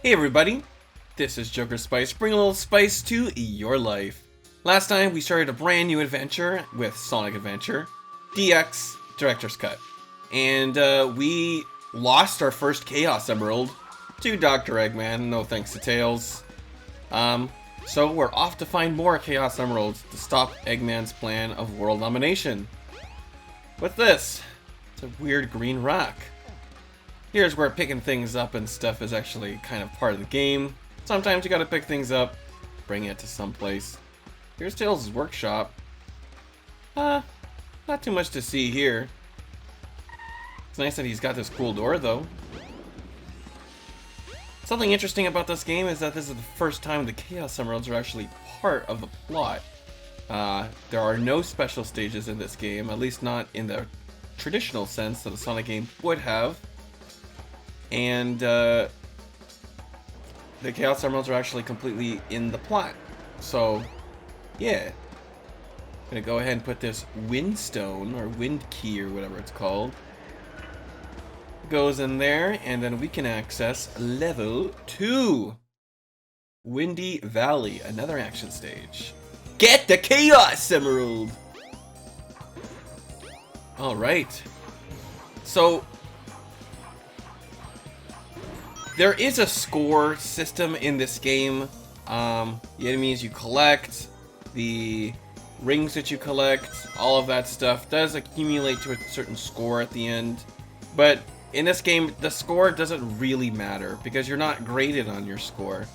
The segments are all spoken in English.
Hey everybody, this is jokerspice, bring a little spice to your life. Last time we started a brand new adventure with Sonic Adventure, DX Director's Cut. And we lost our first Chaos Emerald to Dr. Eggman, no thanks to Tails. So we're off to find more Chaos Emeralds to stop Eggman's plan of world domination. What's this? It's a weird green rock. Here's where picking things up and stuff is actually kind of part of the game. Sometimes you gotta pick things up, bring it to someplace. Here's Tails' workshop. Not too much to see here. It's nice that he's got this cool door though. Something interesting about this game is that this is the first time the Chaos Emeralds are actually part of the plot. There are no special stages in this game, at least not in the traditional sense that a Sonic game would have. And the Chaos Emeralds are actually completely in the plot. So, yeah. I'm gonna go ahead and put this Wind Stone, or Wind Key, or whatever it's called. Goes in there, and then we can access level 2. Windy Valley, another action stage. Get the Chaos Emerald! Alright. So, there is a score system in this game. The enemies you collect, the rings that you collect, all of that stuff does accumulate to a certain score at the end. But in this game, the score doesn't really matter because you're not graded on your score.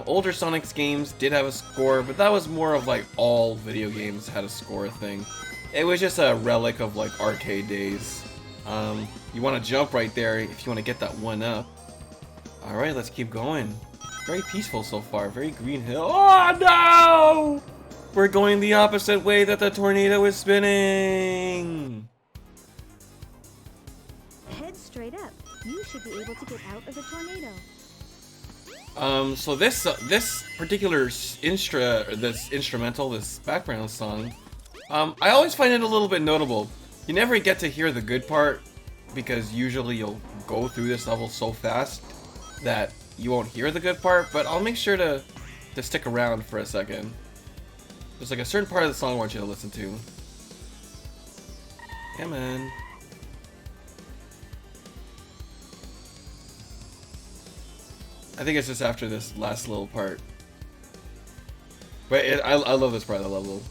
Older Sonic's games did have a score, but that was more of like all video games had a score thing. It was just a relic of like arcade days. You want to jump right there if you want to get that one up. Alright, let's keep going. Very peaceful so far, very green hill. Oh no! We're going the opposite way that the tornado is spinning! Head straight up. You should be able to get out of the tornado. So this particular instrumental, this background song, I always find it a little bit notable. You never get to hear the good part because usually you'll go through this level so fast that you won't hear the good part, but I'll make sure to stick around for a second. There's like a certain part of the song I want you to listen to. Come on. I think it's just after this last little part. But I love this part of the level.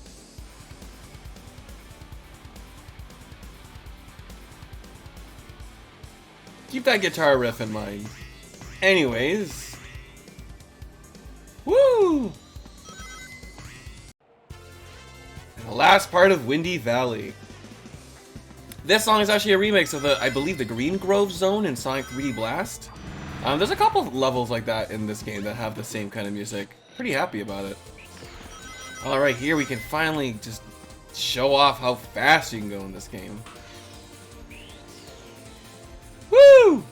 Keep that guitar riff in mind. Anyways. Woo! And the last part of Windy Valley. This song is actually a remix of I believe the Green Grove Zone in Sonic 3D Blast. There's a couple of levels like that in this game that have the same kind of music. Pretty happy about it. Alright, here we can finally just show off how fast you can go in this game. Woo!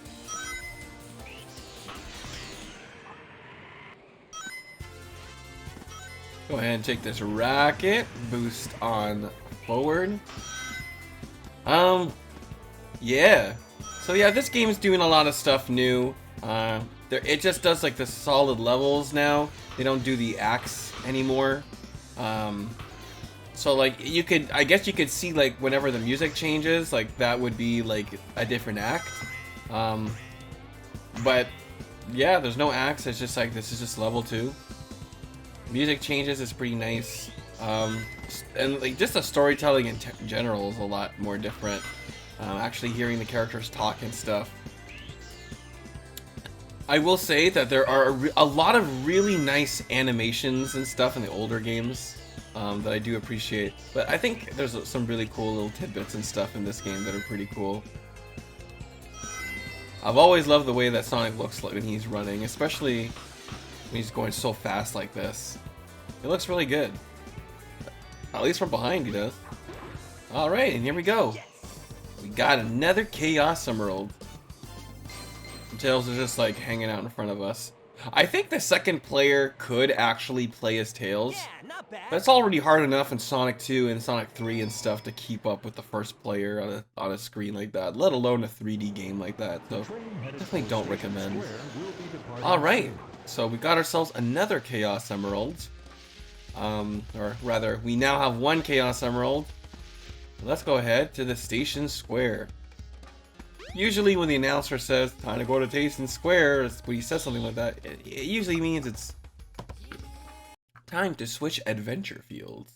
Go ahead and take this rocket, boost on forward. Yeah. So yeah, this game is doing a lot of stuff new. It just does like the solid levels now. They don't do the acts anymore. So like I guess you could see like whenever the music changes, like that would be like a different act. But yeah, there's no acts. It's just like this is just level 2. Music changes is pretty nice. And like just the storytelling in general is a lot more different. Actually hearing the characters talk and stuff. I will say that there are a lot of really nice animations and stuff in the older games that I do appreciate. But I think there's some really cool little tidbits and stuff in this game that are pretty cool. I've always loved the way that Sonic looks like when he's running, especially when he's going so fast like this. It looks really good. At least from behind he does. Alright, and here we go. We got another Chaos Emerald. Tails is just like hanging out in front of us. I think the second player could actually play as Tails. Yeah, not bad. But it's already hard enough in Sonic 2 and Sonic 3 and stuff to keep up with the first player on a screen like that, let alone a 3D game like that. So definitely don't recommend. Alright, so we got ourselves another Chaos Emerald. Or rather, we now have one Chaos Emerald. Let's go ahead to the Station Square. Usually when the announcer says, time to go to Station Square, when he says something like that, it usually means it's time to switch adventure fields.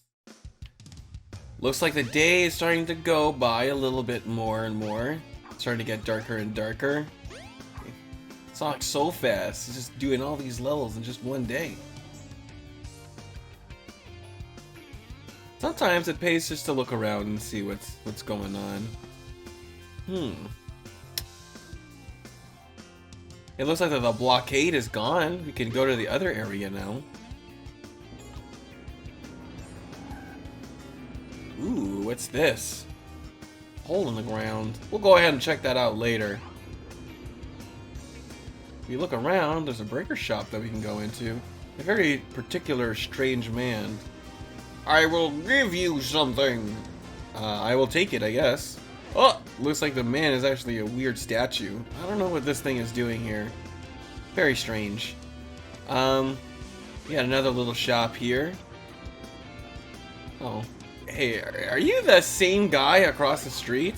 Looks like the day is starting to go by a little bit more and more. It's starting to get darker and darker. Sonic's so fast, he's just doing all these levels in just one day. Sometimes it pays just to look around and see what's going on. It looks like the blockade is gone. We can go to the other area now. Ooh, what's this? Hole in the ground. We'll go ahead and check that out later. If you look around, there's a breaker shop that we can go into. A very particular strange man. I will give you something. I will take it, I guess. Oh, looks like the man is actually a weird statue. I don't know what this thing is doing here. Very strange. We got another little shop here. Oh. Hey, are you the same guy across the street?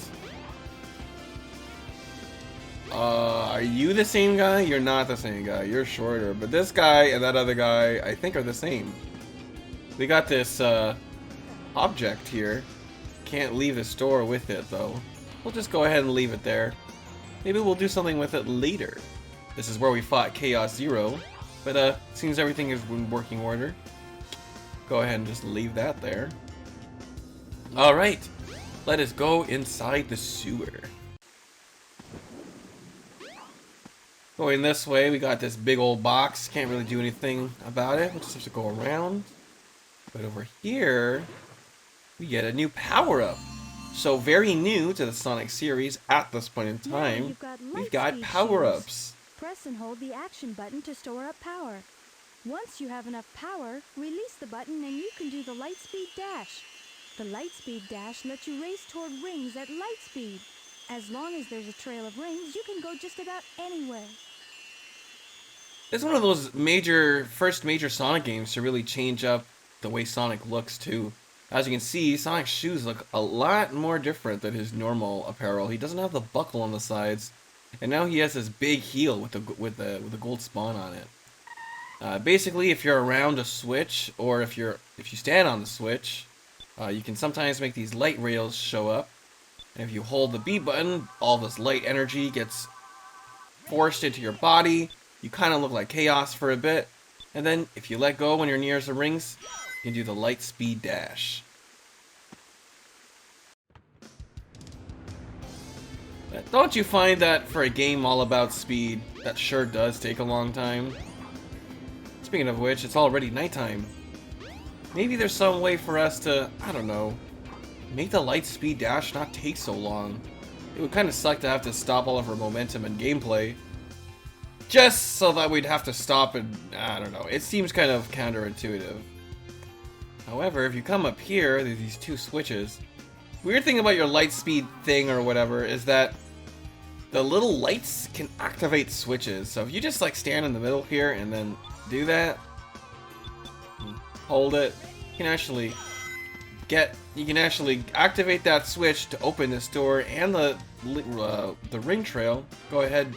Are you the same guy? You're not the same guy. You're shorter. But this guy and that other guy, I think, are the same. We got this, object here. Can't leave the store with it, though. We'll just go ahead and leave it there. Maybe we'll do something with it later. This is where we fought Chaos Zero. But, seems everything is in working order. Go ahead and just leave that there. Alright, let us go inside the sewer. Going this way, we got this big old box. Can't really do anything about it. We'll just have to go around. But over here, we get a new power-up. So very new to the Sonic series at this point in time, we've got power-ups. Press and hold the action button to store up power. Once you have enough power, release the button and you can do the Lightspeed Dash. The Lightspeed Dash lets you race toward rings at light speed. As long as there's a trail of rings, you can go just about anywhere. It's one of those first major Sonic games to really change up the way Sonic looks too. As you can see, Sonic's shoes look a lot more different than his normal apparel. He doesn't have the buckle on the sides, and now he has this big heel with the gold spawn on it. Basically, if you're around a switch, or if you stand on the switch, you can sometimes make these light rails show up. And if you hold the B button, all this light energy gets forced into your body. You kind of look like Chaos for a bit. And then, if you let go when you're near the rings, you can do the Lightspeed Dash. But don't you find that for a game all about speed, that sure does take a long time? Speaking of which, it's already nighttime. Maybe there's some way for us to, I don't know, make the Lightspeed Dash not take so long. It would kind of suck to have to stop all of our momentum and gameplay, just so that we'd have to stop and, I don't know, it seems kind of counterintuitive. However, if you come up here, there's these two switches. Weird thing about your Lightspeed thing or whatever is that the little lights can activate switches. So if you just like stand in the middle here and then do that, hold it, you can actually activate that switch to open this door and the ring trail. Go ahead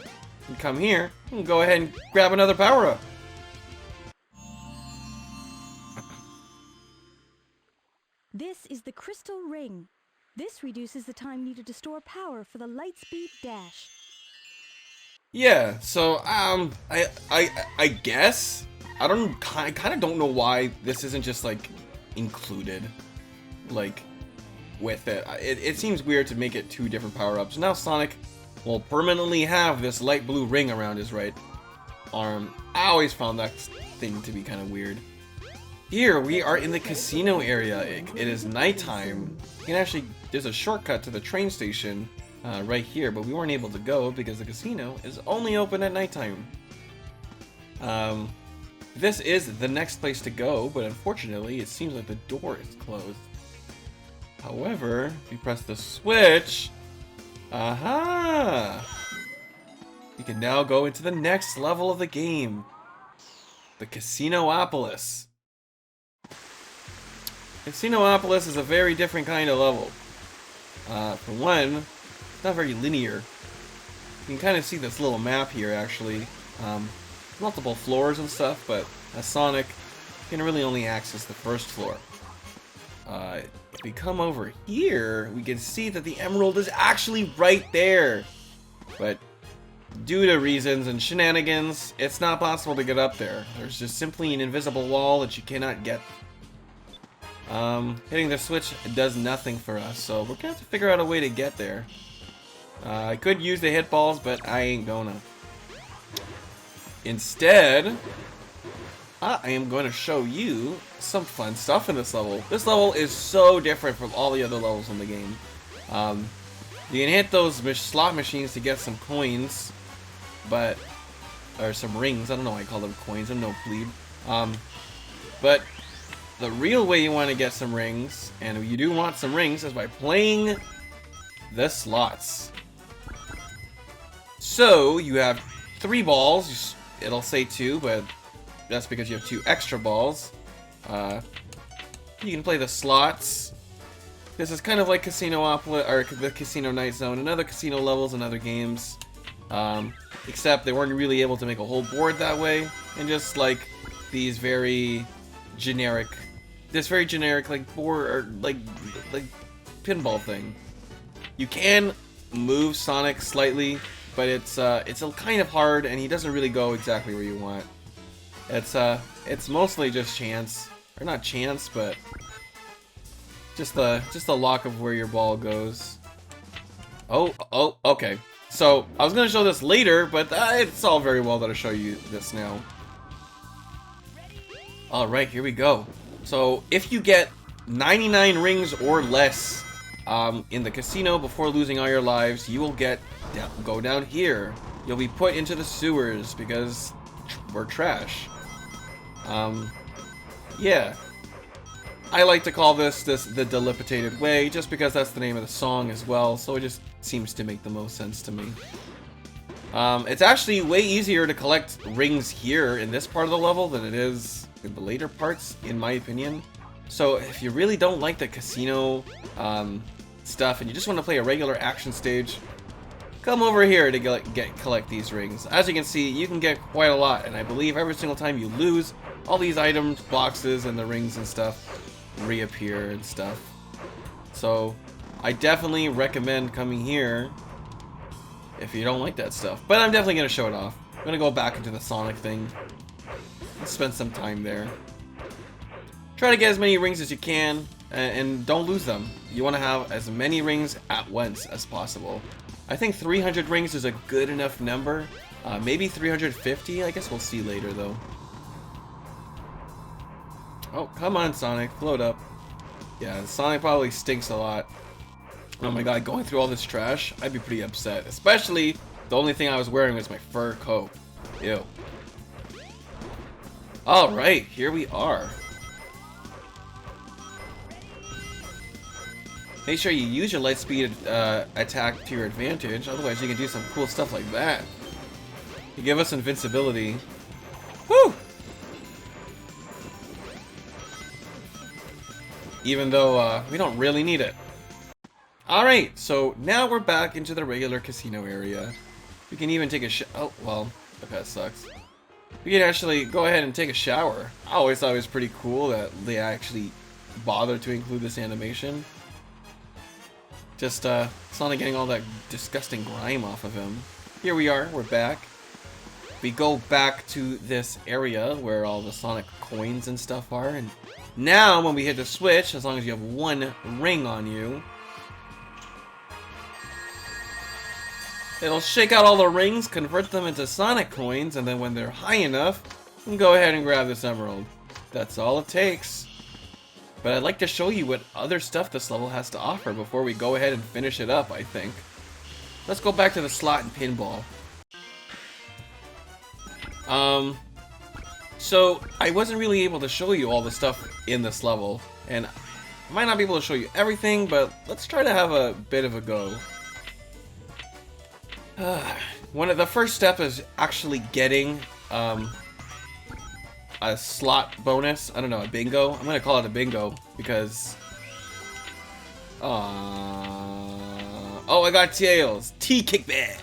and come here and go ahead and grab another power-up. This is the Crystal Ring. This reduces the time needed to store power for the Lightspeed Dash. Yeah, so I guess I kind of don't know why this isn't just like included, like with it. It seems weird to make it two different power-ups. Now Sonic will permanently have this light blue ring around his right arm. I always found that thing to be kind of weird. Here we are in the casino area. It is nighttime. You can actually, there's a shortcut to the train station right here, but we weren't able to go because the casino is only open at nighttime. This is the next place to go, but unfortunately, it seems like the door is closed. However, if you press the switch, aha! You can now go into the next level of the game, the Casinopolis. Casinopolis is a very different kind of level. For one, it's not very linear. You can kind of see this little map here, actually. Multiple floors and stuff, but as Sonic, you can really only access the first floor. If we come over here, we can see that the emerald is actually right there. But due to reasons and shenanigans, it's not possible to get up there. There's just simply an invisible wall that you cannot get. Hitting the switch does nothing for us, so we're gonna have to figure out a way to get there. I could use the hitballs, but I ain't gonna. Instead, I am going to show you some fun stuff in this level. This level is so different from all the other levels in the game. You can hit those slot machines to get some coins, or some rings. I don't know why I call them coins. I'm no plebe. But the real way you want to get some rings, and you do want some rings, is by playing the slots. So you have 3 balls. It'll say 2, but that's because you have 2 extra balls. You can play the slots. This is kind of like Casinopolis, or the Casino Night Zone, and other casino levels and other games. Except they weren't really able to make a whole board that way, and just like these very generic, like board or like pinball thing. You can move Sonic slightly, but it's kind of hard, and he doesn't really go exactly where you want. It's mostly just chance, or not chance, but just the lock of where your ball goes. Oh, okay. So I was gonna show this later, but it's all very well that I show you this now. All right, here we go. So if you get 99 rings or less in the casino before losing all your lives, you will go down here. You'll be put into the sewers because we're trash. Yeah. I like to call this the dilapidated way, just because that's the name of the song as well, so it just seems to make the most sense to me. It's actually way easier to collect rings here in this part of the level than it is in the later parts, in my opinion. So if you really don't like the casino stuff and you just want to play a regular action stage, come over here to collect these rings. As you can see, you can get quite a lot, and I believe every single time you lose, all these items, boxes, and the rings and stuff reappear and stuff. So I definitely recommend coming here if you don't like that stuff. But I'm definitely going to show it off. I'm going to go back into the Sonic thing and spend some time there. Try to get as many rings as you can, and don't lose them. You want to have as many rings at once as possible. I think 300 rings is a good enough number. Maybe 350, I guess we'll see later though. Oh, come on, Sonic, float up. Yeah, Sonic probably stinks a lot. Oh my god, going through all this trash, I'd be pretty upset. Especially, the only thing I was wearing was my fur coat. Ew. Alright, here we are. Make sure you use your light speed attack to your advantage, otherwise you can do some cool stuff like that. You give us invincibility. Woo! Even though we don't really need it. Alright, so now we're back into the regular casino area. We can even take a oh, well, that sucks. We can actually go ahead and take a shower. I always thought it was pretty cool that they actually bothered to include this animation. Just Sonic getting all that disgusting grime off of him. Here we are, we're back. We go back to this area where all the Sonic coins and stuff are, and now when we hit the switch, as long as you have 1 ring on you, it'll shake out all the rings, convert them into Sonic coins, and then when they're high enough, you can go ahead and grab this emerald. That's all it takes. But I'd like to show you what other stuff this level has to offer before we go ahead and finish it up, I think. Let's go back to the slot and pinball. So, I wasn't really able to show you all the stuff in this level, and I might not be able to show you everything, but let's try to have a bit of a go. One of the first step is actually getting a slot bonus. I don't know, a bingo. I'm gonna call it a bingo because oh, I got tails. T-kickback.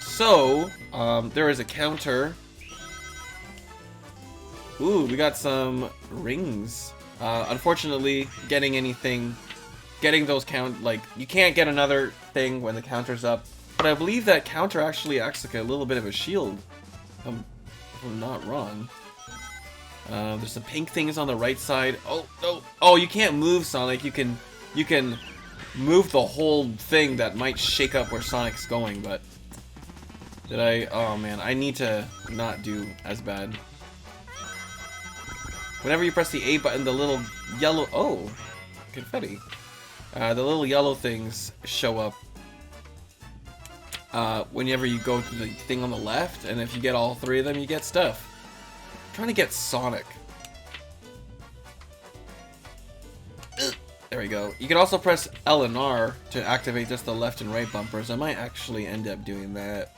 So there is a counter. Ooh, we got some rings. Unfortunately, getting those you can't get another thing when the counter's up. But I believe that counter actually acts like a little bit of a shield. If I'm not wrong. There's some pink things on the right side. Oh, no. Oh, you can't move, Sonic. You can move the whole thing that might shake up where Sonic's going, but oh man, I need to not do as bad. Whenever you press the A button, the little yellow... Oh! Confetti. The little yellow things show up whenever you go to the thing on the left, and if you get all three of them, you get stuff. I'm trying to get Sonic. There we go. You can also press L and R to activate just the left and right bumpers. I might actually end up doing that.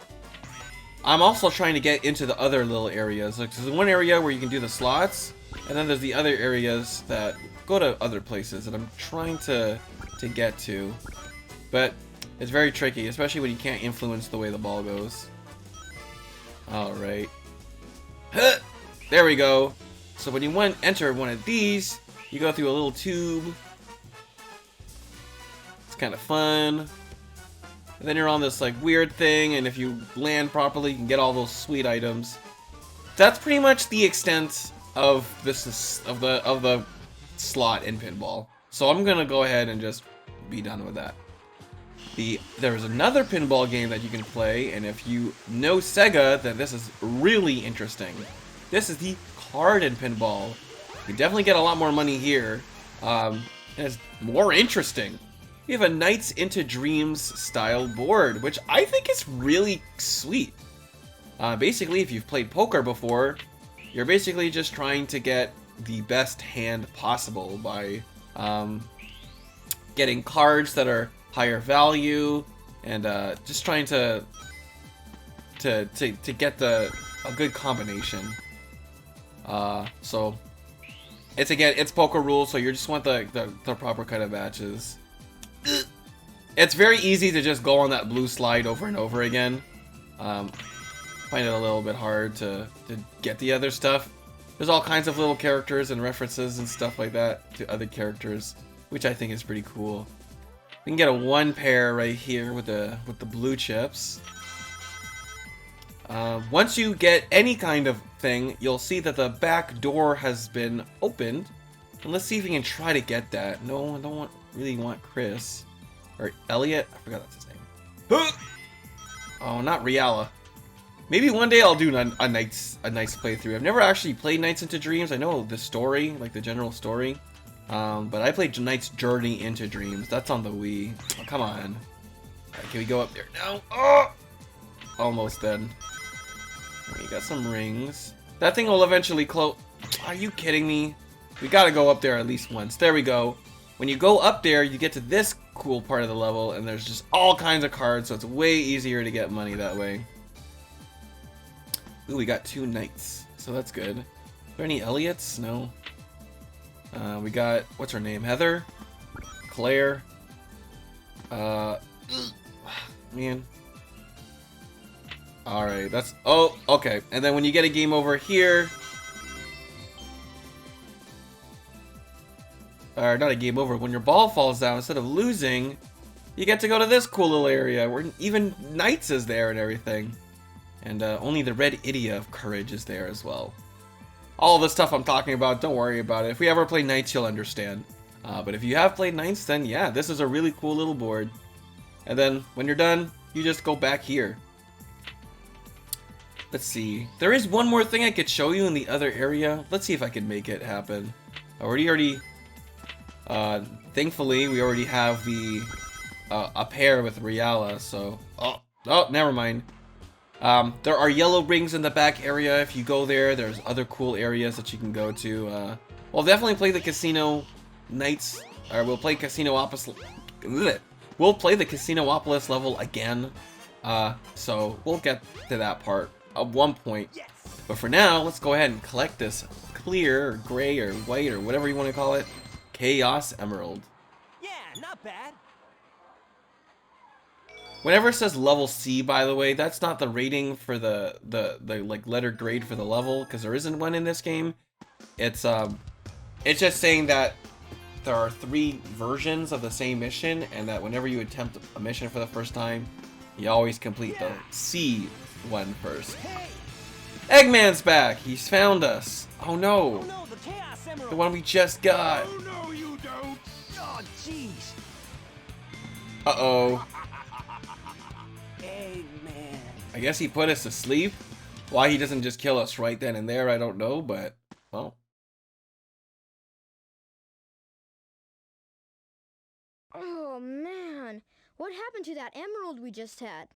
I'm also trying to get into the other little areas. Like, there's one area where you can do the slots, and then there's the other areas that go to other places that I'm trying to get to. But it's very tricky, especially when you can't influence the way the ball goes. Alright. There we go. So when you enter one of these, you go through a little tube. It's kind of fun. And then you're on this like weird thing, and if you land properly, you can get all those sweet items. That's pretty much the extent of the slot in pinball. So I'm gonna go ahead and just be done with that. There's another pinball game that you can play, and if you know Sega, then this is really interesting. This is the card in pinball. You definitely get a lot more money here, and it's more interesting. We have a Nights into Dreams style board, which I think is really sweet. Basically, if you've played poker before, you're basically just trying to get the best hand possible by getting cards that are higher value and just trying to get a good combination. So it's poker rules, so you just want the proper kind of matches. It's very easy to just go on that blue slide over and over again. Find it a little bit hard to get the other stuff. There's all kinds of little characters and references and stuff like that to other characters, which I think is pretty cool. We can get a one pair right here with the blue chips. Once you get any kind of thing, you'll see that the back door has been opened. And let's see if we can try to get that. No, I don't really want Chris. Or Elliot? I forgot that's his name. Oh, not Riala. Maybe one day I'll do a nice playthrough. I've never actually played Nights into Dreams. I know the story, like the general story. But I played Knight's Journey into Dreams. That's on the Wii. Oh, come on. Right, can we go up there now? Oh! Almost then. We got some rings. That thing will eventually close. Are you kidding me? We gotta go up there at least once. There we go. When you go up there, you get to this cool part of the level, and there's just all kinds of cards, so it's way easier to get money that way. Ooh, we got 2 knights, so that's good. Are there any Elliots? No. We got, what's her name? Heather? Claire? Man. Alright, that's... Oh, okay. And then when you get a game over here... Or not a game over, when your ball falls down, instead of losing, you get to go to this cool little area where even Knights is there and everything. And only the red Idia of Courage is there as well. All the stuff I'm talking about, don't worry about it. If we ever play Knights, you'll understand. But if you have played Knights, then yeah, this is a really cool little board. And then, when you're done, you just go back here. Let's see. There is one more thing I could show you in the other area. Let's see if I can make it happen. Thankfully, we already have a pair with Riala, so... Oh, never mind. There are yellow rings in the back area. If you go there, there's other cool areas that you can go to. We'll definitely play the Casino Nights, or we'll play Casinopolis. We'll play the Casinopolis level again. So we'll get to that part at one point. Yes. But for now, let's go ahead and collect this clear, or gray, or white, or whatever you want to call it, Chaos Emerald. Yeah, not bad. Whenever it says level C, by the way, that's not the rating for the like letter grade for the level, because there isn't one in this game. It's just saying that there are 3 versions of the same mission, and that whenever you attempt a mission for the first time, you always complete the C one first. Hey! Eggman's back! He's found us! Oh no! Oh no, the Chaos Emerald! The one we just got! Oh, no, you don't. Oh, jeez. Uh-oh. Eggman. I guess he put us to sleep? Why he doesn't just kill us right then and there, I don't know, but, well. Oh man, what happened to that emerald we just had?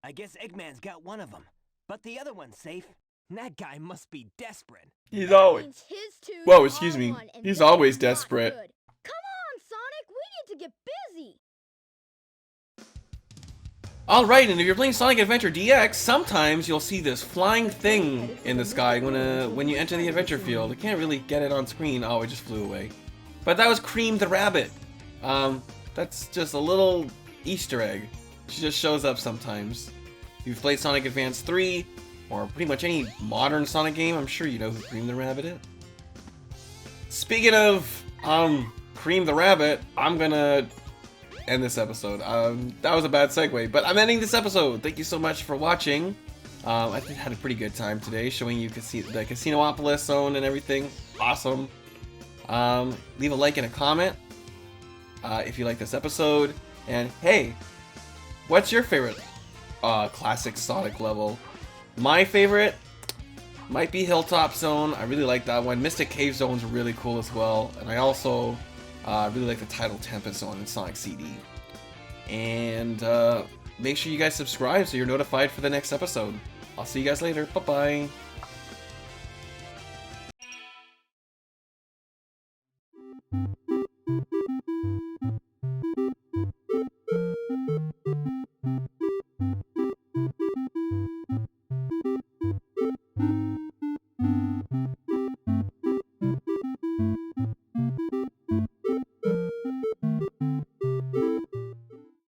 I guess Eggman's got one of them, but the other one's safe. That guy must be desperate. He's always... Means his two Whoa, are excuse me. one, and He's that always is not desperate. good. Come on, Sonic, we need to get busy. Alright, and if you're playing Sonic Adventure DX, sometimes you'll see this flying thing in the sky when you enter the adventure field. I can't really get it on screen. Oh, it just flew away. But that was Cream the Rabbit. That's just a little Easter egg. She just shows up sometimes. If you've played Sonic Advance 3, or pretty much any modern Sonic game, I'm sure you know who Cream the Rabbit is. Speaking of, Cream the Rabbit, I'm gonna end this episode. That was a bad segue, but I'm ending this episode. Thank you so much for watching. I think I had a pretty good time today, showing you the Casinopolis zone and everything. Awesome. Leave a like and a comment if you like this episode. And hey, what's your favorite classic Sonic level? My favorite might be Hilltop Zone. I really like that one. Mystic Cave Zone's really cool as well. And I also really like the Tidal Tempest Zone in Sonic CD. And make sure you guys subscribe so you're notified for the next episode. I'll see you guys later. Bye-bye.